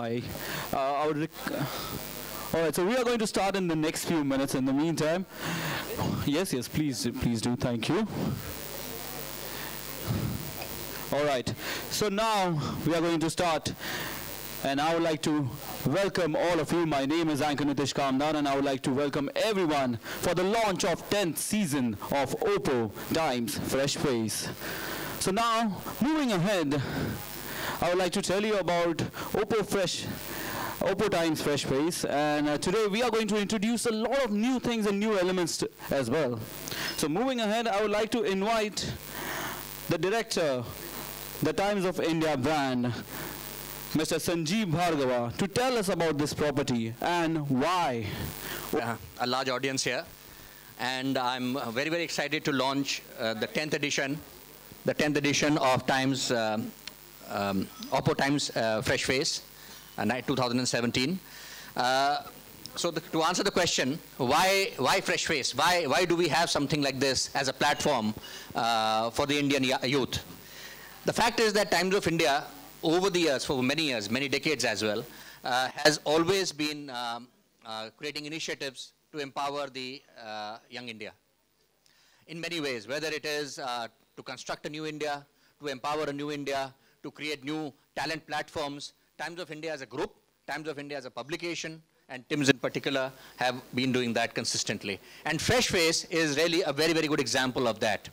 Hi. All right, so we are going to start in the next few minutes. In the meantime, yes, please do. Thank you. All right, so now we are going to start, and I would like to welcome all of you. My name is Anchor Nitish Kamdar, and I would like to welcome everyone for the launch of 10th season of OPPO Times Fresh Face. So now, moving ahead, I would like to tell you about OPPO Times Fresh Face, and today we are going to introduce a lot of new things and new elements as well. So moving ahead, I would like to invite the director, the Times of India brand, Mr. Sanjeev Bhargava, to tell us about this property and why. A large audience here, and I'm very, very excited to launch the 10th edition of Times, OPPO Times Fresh Face, 2017. To answer the question, why Fresh Face? Why do we have something like this as a platform for the Indian youth? The fact is that Times of India, over the years, for many years, many decades as well, has always been creating initiatives to empower the young India in many ways, whether it is to construct a new India, to empower a new India, to create new talent platforms. Times of India as a group, Times of India as a publication, and TIMS in particular have been doing that consistently. And Fresh Face is really a very, very good example of that.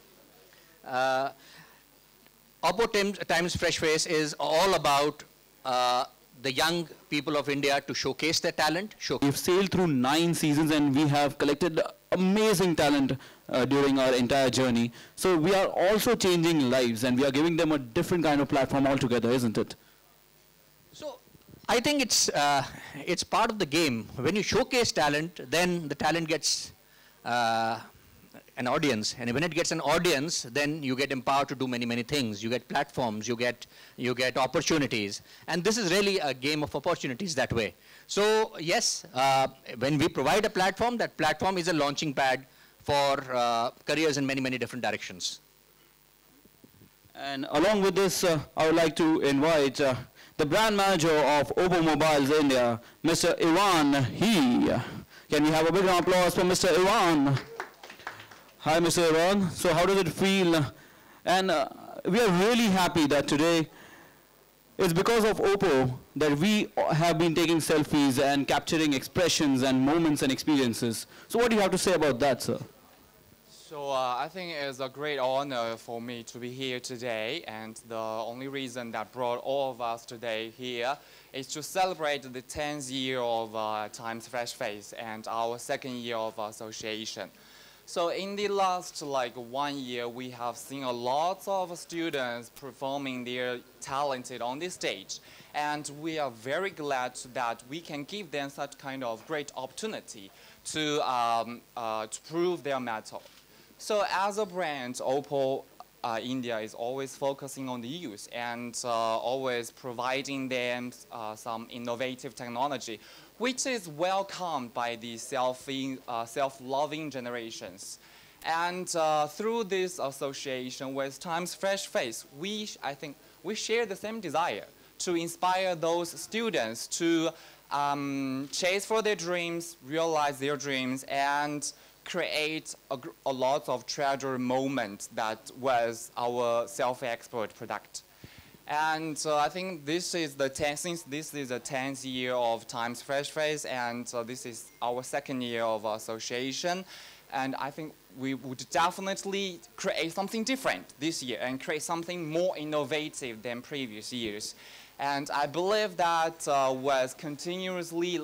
OPPO Times Fresh Face is all about the young people of India to showcase their talent. We've sailed through 9 seasons and we have collected amazing talent during our entire journey. So we are also changing lives and we are giving them a different kind of platform altogether, isn't it? So I think it's part of the game. When you showcase talent, then the talent gets an audience, and when it gets an audience, then you get empowered to do many, many things. You get platforms, you get opportunities, and this is really a game of opportunities that way. So yes, when we provide a platform, that platform is a launching pad for careers in many, many different directions. And along with this, I would like to invite the brand manager of OPPO Mobiles India, Mr. Ivan He. Can we have a big round of applause for Mr. Ivan? Hi, Mr. Ivan. So how does it feel? And we are really happy that today it's because of OPPO that we have been taking selfies and capturing expressions and moments and experiences. So what do you have to say about that, sir? So I think it's a great honor for me to be here today, and the only reason that brought all of us today here is to celebrate the 10th year of Times Fresh Face and our 2nd year of association. So in the last 1 year, we have seen a lot of students performing their talented on this stage. And we are very glad that we can give them such kind of great opportunity to prove their mettle. So as a brand, OPPO India is always focusing on the youth and always providing them some innovative technology, which is welcomed by the self-loving generations. And through this association with Times Fresh Face, I think we share the same desire to inspire those students to chase for their dreams, realize their dreams, and create a lot of treasure moments that was our self-export product. And I think this is since this is the 10th year of Times Fresh Face, and this is our 2nd year of association, and I think we would definitely create something different this year and create something more innovative than previous years. And I believe that with continuously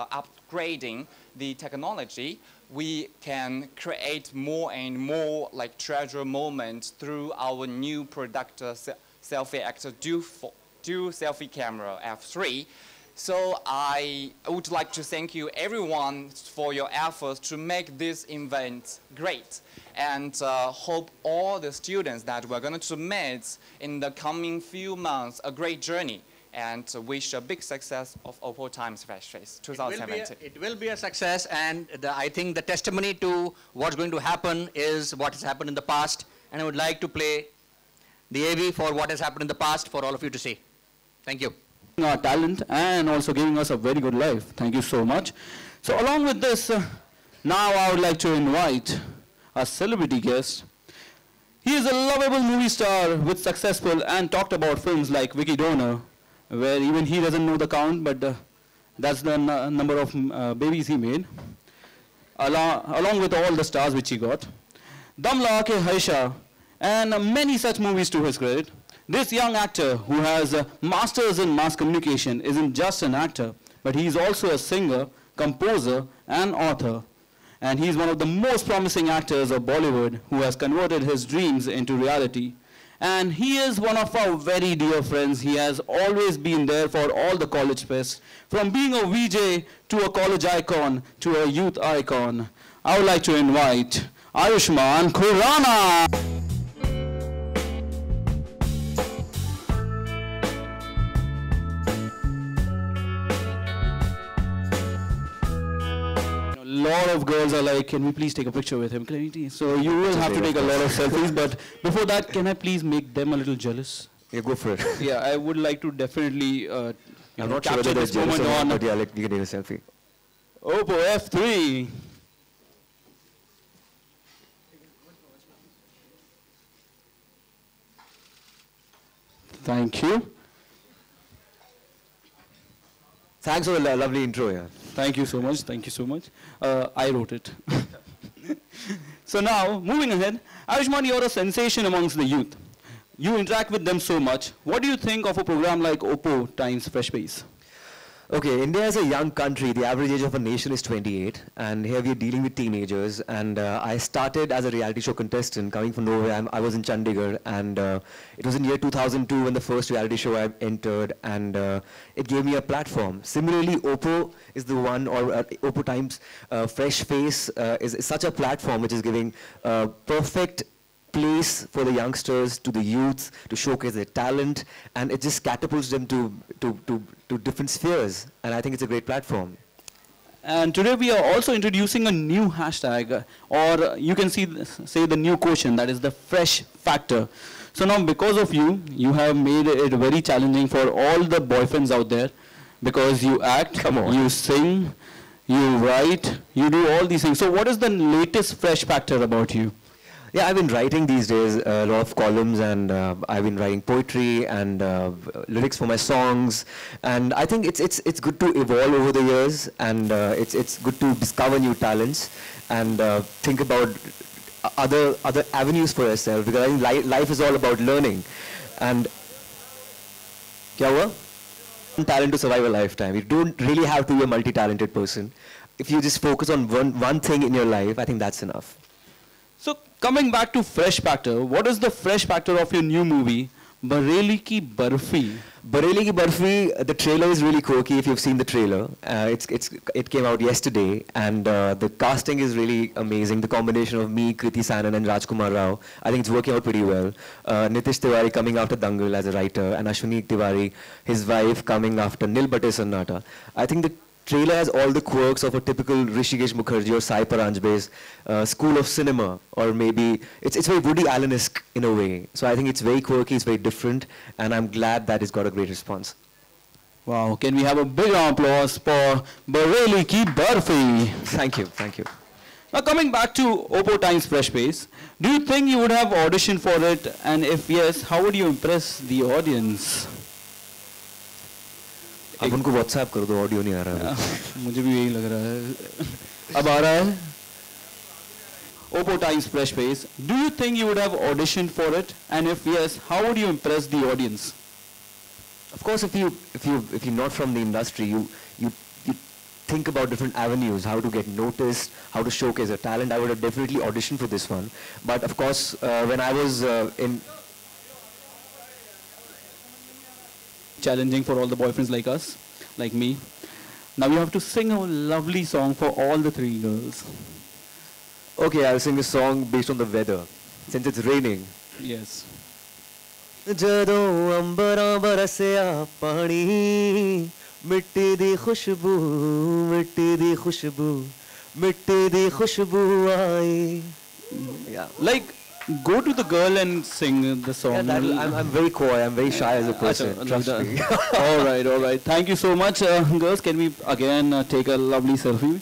upgrading the technology, we can create more and more treasure moments through our new product selfie actor dual selfie camera F3. So I would like to thank you everyone for your efforts to make this event great, and hope all the students that we're going to meet in the coming few months a great journey, and wish a big success of OPPO Times Fresh Face 2017. It will be a success, and I think the testimony to what's going to happen is what has happened in the past, and I would like to play the AV for what has happened in the past for all of you to see. Thank you. Our talent and also giving us a very good life. Thank you so much. So along with this, now I would like to invite a celebrity guest. He is a lovable movie star with successful and talked about films like Vicky Donor, where even he doesn't know the count, but that's the number of babies he made, along with all the stars which he got. Dam La Ke Haisha, and many such movies to his credit. This young actor who has a master's in mass communication isn't just an actor, but he's also a singer, composer, and author. And he's one of the most promising actors of Bollywood who has converted his dreams into reality. And he is one of our very dear friends. He has always been there for all the college fests, from being a VJ to a college icon to a youth icon. I would like to invite Ayushmann Khurrana. A lot of girls are like, can we please take a picture with him? So you will have to take a lot of selfies, but before that, can I please make them a little jealous? Yeah, go for it. Yeah, I would like to definitely I'm not sure capture whether this there's moment jealous or on not, but yeah, like, you can take a selfie. OPPO F3. Thank you. Thanks for the lovely intro, yeah. Thank you so much. Thank you so much. I wrote it. So now, moving ahead, Ayushmann, you're a sensation amongst the youth. You interact with them so much. What do you think of a program like OPPO times Fresh Space? Okay, India is a young country. The average age of a nation is 28, and here we are dealing with teenagers. And I started as a reality show contestant coming from nowhere. I was in Chandigarh, and it was in year 2002 when the first reality show I entered, and it gave me a platform. Similarly, OPPO is the one, or OPPO times Fresh Face is such a platform which is giving perfect place for the youngsters, to the youth, to showcase their talent, and it just catapults them to different spheres, and I think it's a great platform. And today we are also introducing a new hashtag, or you can say the new quotient, that is the fresh factor. So now because of you, you have made it very challenging for all the boyfriends out there, because you act, you sing, you write, you do all these things. So what is the latest fresh factor about you? Yeah, I've been writing these days a lot of columns, and I've been writing poetry and lyrics for my songs, and I think it's good to evolve over the years, and it's good to discover new talents and think about other avenues for yourself, because I think life is all about learning. And kya hua? Talent to survive a lifetime. You don't really have to be a multi-talented person. If you just focus on one thing in your life, I think that's enough. So coming back to fresh factor, what is the fresh factor of your new movie, Bareli Ki Barfi? Bareli Ki Barfi, the trailer is really quirky if you've seen the trailer. It came out yesterday, and the casting is really amazing. The combination of me, Kriti Sanon and Rajkumar Rao, I think it's working out pretty well. Nitish Tiwari coming after Dangal as a writer, and Ashwini Tiwari, his wife, coming after Nil Bate Sannata. I think the trailer has all the quirks of a typical Rishikesh Mukherjee or Sai Paranjbe's school of cinema, or maybe it's very Woody Allen-esque in a way. So I think it's very quirky, it's very different, and I'm glad that it's got a great response. Wow, can we have a big applause for Bareli Ki Barfi? Thank you, thank you. Now coming back to OPPO times Fresh Space, do you think you would have auditioned for it, and if yes, how would you impress the audience? अब उनको WhatsApp कर दो, audio नहीं आ रहा है. मुझे भी यही लग रहा है. अब आ रहा है. OPPO times Fresh Space. Do you think you would have auditioned for it, and if yes, how would you impress the audience? Of course, if you're not from the industry, you think about different avenues, how to get noticed, how to showcase your talent. I would have definitely auditioned for this one. But of course, when I was in challenging for all the boyfriends like us, like me. Now you have to sing a lovely song for all the three girls. Okay, I'll sing a song based on the weather, since it's raining. Yes. ਜਦੋਂ ਅੰਬਰਾਂ ਬਰਸਿਆ ਪਾਣੀ ਮਿੱਟੀ ਦੀ ਖੁਸ਼ਬੂ ਮਿੱਟੀ ਦੀ ਖੁਸ਼ਬੂ ਮਿੱਟੀ ਦੀ ਖੁਸ਼ਬੂ ਆਈ. Like go to the girl and sing the song. Yeah, I'm very coy. I'm very shy as a person. Trust me. All right, all right. Thank you so much, girls. Can we again take a lovely selfie?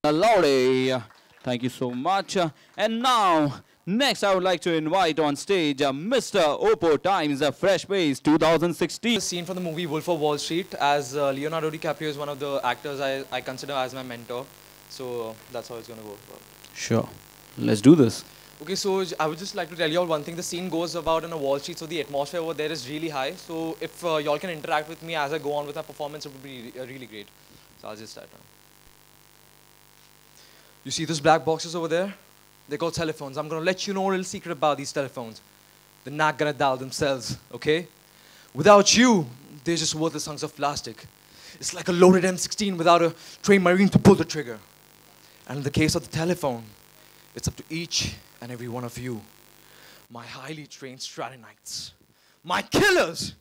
Lovely. Thank you so much. And now, next I would like to invite on stage Mr. OPPO Times Fresh Face 2016. A scene from the movie Wolf of Wall Street, as Leonardo DiCaprio is one of the actors I consider as my mentor. So that's how it's going to go. Sure. Let's do this. Okay, so I would just like to tell you all one thing. The scene goes about in a Wall Street, so the atmosphere over there is really high. So if y'all can interact with me as I go on with my performance, it would be really great. So I'll just start now. You see those black boxes over there? They're called telephones. I'm going to let you know a little secret about these telephones. They're not going to dial themselves, okay? Without you, they're just worthless hunks of plastic. It's like a loaded M16 without a trained Marine to pull the trigger. And in the case of the telephone, it's up to each and every one of you, my highly trained Stratonites, My killers.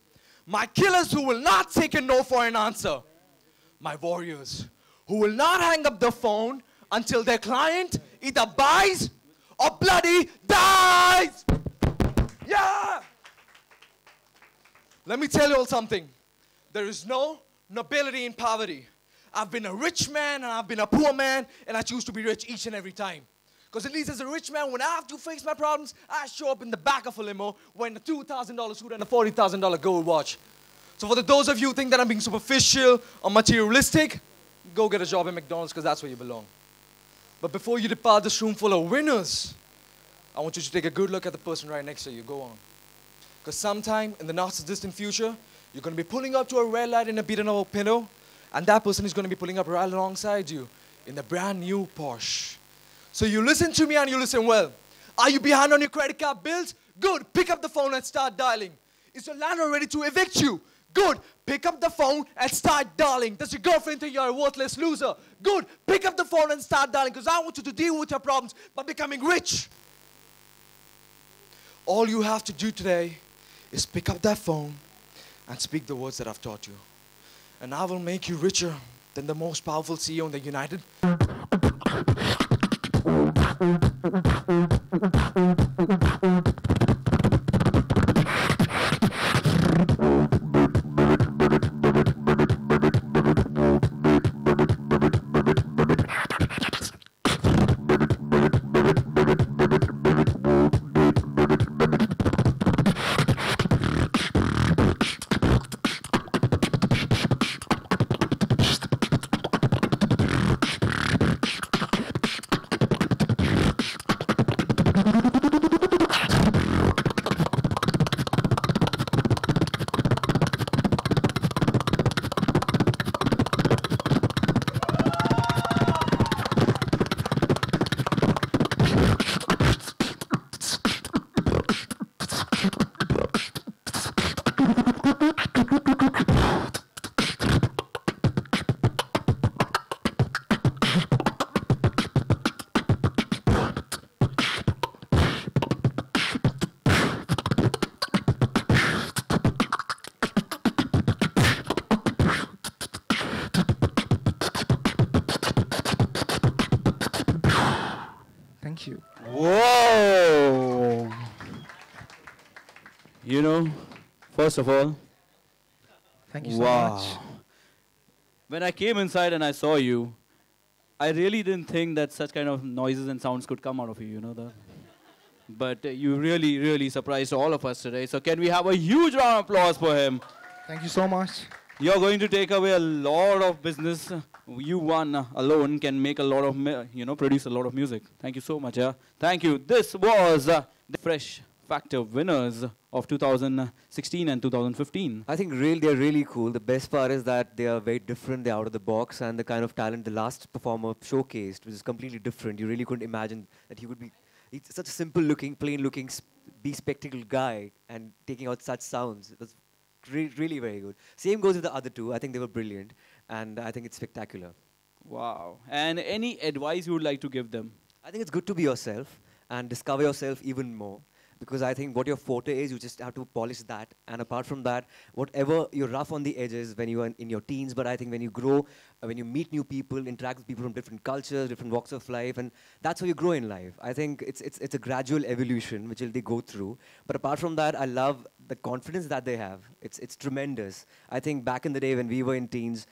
My killers who will not take a no for an answer. My warriors who will not hang up the phone until their client either buys or bloody dies. Yeah! Let me tell you all something. There is no nobility in poverty. I've been a rich man and I've been a poor man, and I choose to be rich each and every time. Because at least as a rich man, when I have to face my problems, I show up in the back of a limo wearing a $2,000 suit and a $40,000 gold watch. So for those of you who think that I'm being superficial or materialistic, go get a job at McDonald's, because that's where you belong. But before you depart this room full of winners, I want you to take a good look at the person right next to you. Go on. Because sometime in the not so distant future, you're going to be pulling up to a red light in a beaten up Pinto, and that person is going to be pulling up right alongside you in the brand new Porsche. So you listen to me and you listen well. Are you behind on your credit card bills? Good. Pick up the phone and start dialing. Is your landlord ready to evict you? Good. Pick up the phone and start dialing. Does your girlfriend think you're a worthless loser? Good. Pick up the phone and start dialing, because I want you to deal with your problems by becoming rich. All you have to do today is pick up that phone and speak the words that I've taught you. And I will make you richer than the most powerful CEO in the United. Thank you. Whoa! You know, first of all, Thank you so wow. much. When I came inside and I saw you, I really didn't think that such kind of noises and sounds could come out of you, you know that. But you really, really surprised all of us today. So can we have a huge round of applause for him? Thank you so much. You're going to take away a lot of business. You one alone can make a lot of, produce a lot of music. Thank you so much. Yeah. Thank you. This was the Fresh Factor winners of 2016 and 2015. I think they're really cool. The best part is that they are very different. They're out of the box, and the kind of talent the last performer showcased was completely different. You really couldn't imagine that he would be such a simple-looking, plain-looking, bespectacled guy and taking out such sounds. It was really very good. Same goes with the other two. I think they were brilliant, and I think it's spectacular. Wow. And any advice you would like to give them? I think it's good to be yourself and discover yourself even more. Because I think what your forte is, you just have to polish that. And apart from that, whatever you're rough on the edges when you are in your teens, but I think when you grow, when you meet new people, interact with people from different cultures, different walks of life, and that's how you grow in life. I think it's a gradual evolution which they go through. But apart from that, I love the confidence that they have. It's tremendous. I think back in the day when we were in teens,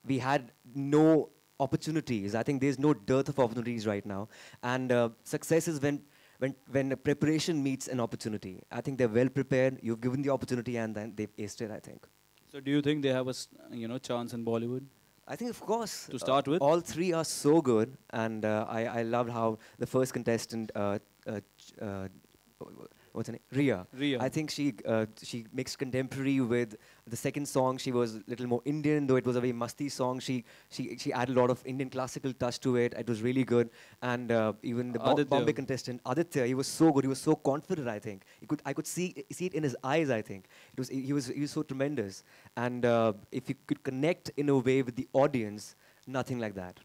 we had no opportunities. I think there's no dearth of opportunities right now. And success is when the preparation meets an opportunity. I think they're well prepared, you've given the opportunity, and then they've aced it, I think. So do you think they have a chance in Bollywood? I think, of course. To start with? All three are so good, and I loved how the first contestant, what's her name? Ria. I think she mixed contemporary with the second song. She was a little more Indian, though it was a very musty song. She added a lot of Indian classical touch to it. It was really good. And even the Bombay contestant, Aditya, he was so good. He was so confident, I think. I could see it in his eyes, I think. He was so tremendous. And if you could connect in a way with the audience, nothing like that.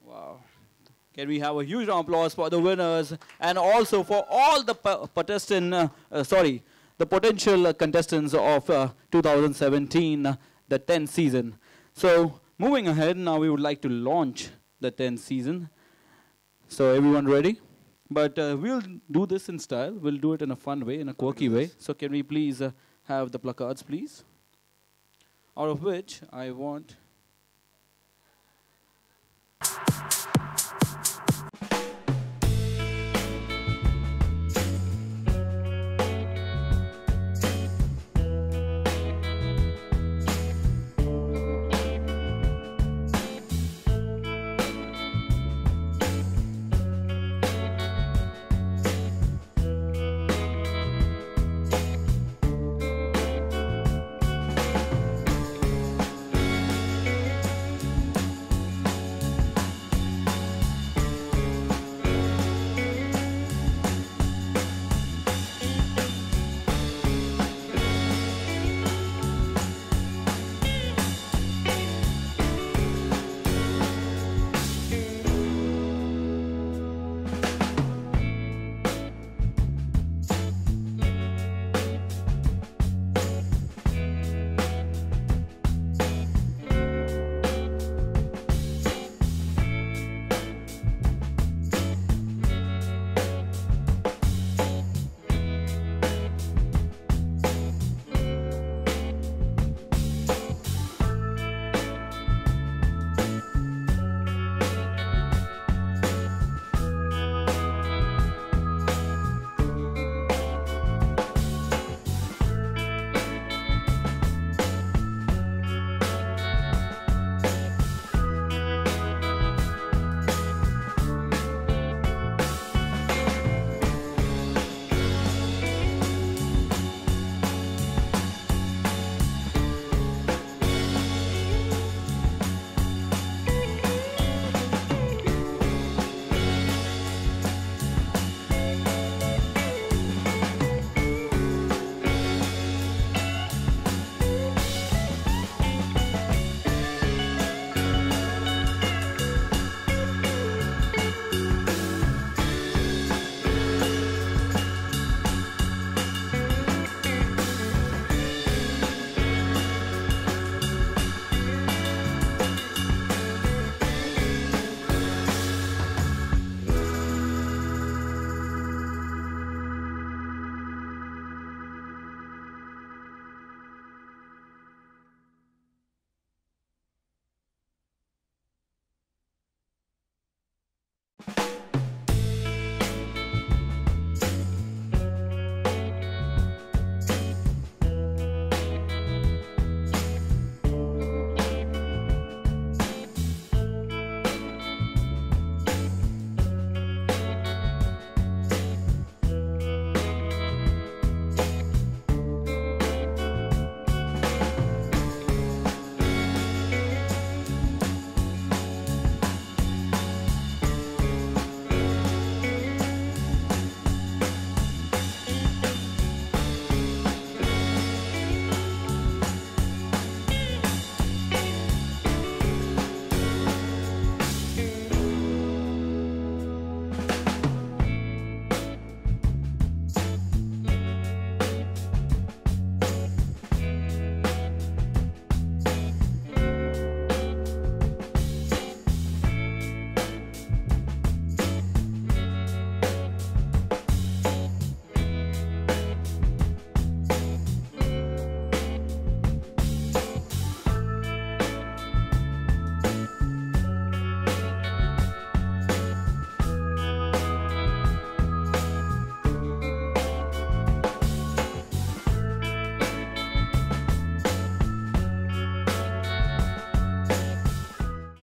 Wow. Can we have a huge round of applause for the winners and also for all the the potential contestants of 2017, the 10th season. So moving ahead, now we would like to launch the 10th season. So everyone ready? But we'll do this in style. We'll do it in a fun way, in a quirky way. So can we please have the placards, please? Out of which I want